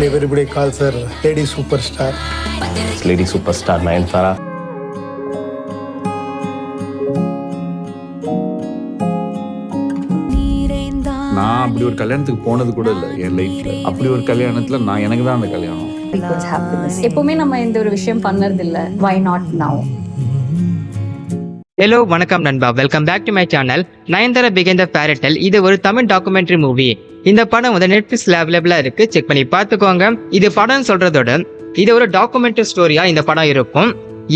everybody calls her lady superstar. Lady superstar Nayanthara. நான் அப்படி ஒரு கல்யாணத்துக்கு போனது கூட இல்லை என் லைஃப்ல. அப்படி ஒரு கல்யாணத்துல நான் எனக்கு தான் அந்த கல்யாணம். எப்பவுமே நம்ம இந்த ஒரு விஷயம் பண்ணறது இல்ல. Why not now? ஹலோ வணக்கம் நண்பா, welcome back to my channel. Nayanthara பிகைன் த ஃபேரி டேல் இது ஒரு தமிழ் டாக்குமெண்ட்ரி மூவி. இந்த படம் வந்து நெட்ஃபிளிக்ஸ்ல அவைலபிளா இருக்கு, செக் பண்ணி பார்த்துக்கோங்க. இது படம் சொல்றதோட இது ஒரு டாக்குமெண்ட்ரி ஸ்டோரியா இந்த படம் இருக்கும்.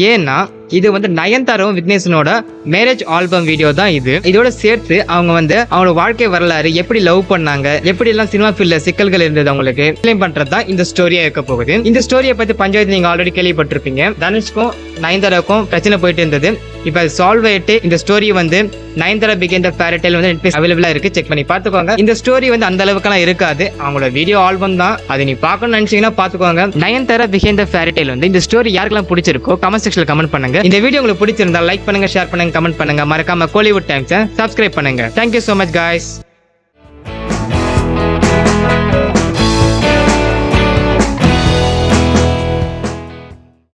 ஏன்னா இது வந்து நயன்தாராவும் விக்னேஷனோட மேரேஜ் ஆல்பம் வீடியோ தான் இது. இதோட சேர்த்து அவங்க வந்து அவங்களோட வாழ்க்கை வரலாறு, எப்படி லவ் பண்ணாங்க, எப்படி எல்லாம் சினிமா ஃபீல்ட்ல சிக்கல்கள் இருந்தது அவங்களுக்கு எக்ஸ்பிளைன் பண்றதுதான் இந்த ஸ்டோரியா இருக்க போகுது. இந்த ஸ்டோரியை பத்தி பஞ்சாயத்து நீங்க ஆல்ரெடி கேள்விப்பட்டிருப்பீங்க. தனுஷ்க்கும் நயன்தாராக்கும் பிரச்சனை போயிட்டு இருந்தது. இப்ப அது சால்வ் ஆயிட்டு இந்த ஸ்டோரி வந்து நயன்தாரா பிகைன் த ஃபேரி டேல் வந்து நெட்ஃபிளிக்ஸ் அவைலபிளா இருக்கு, செக் பண்ணி பாத்துக்கோங்க. இந்த ஸ்டோரி வந்து அந்த அளவுக்குலாம் இருக்காது, அவங்களோட வீடியோ ஆல்பம் தான். அதை நீ பார்க்கணும்னு நினைச்சீங்கன்னா பாத்துக்கோங்க. நயன்தாரா பிகைன் த ஃபேரி டேல் வந்து இந்த ஸ்டோரி யாருக்கெல்லாம் பிடிச்சிருக்கோ கமெண்ட் செக்ஷன்ல கமெண்ட் பண்ணுங்க. இந்த வீடியோ உங்களுக்கு பிடிச்சிருந்தா லைக் பண்ணுங்க, ஷேர் பண்ணுங்க, கமெண்ட் பண்ணுங்க. மறக்காம கோலிவுட் டைம்ஸ் சப்ஸ்கிரைப் பண்ணுங்க. Thank you so much guys.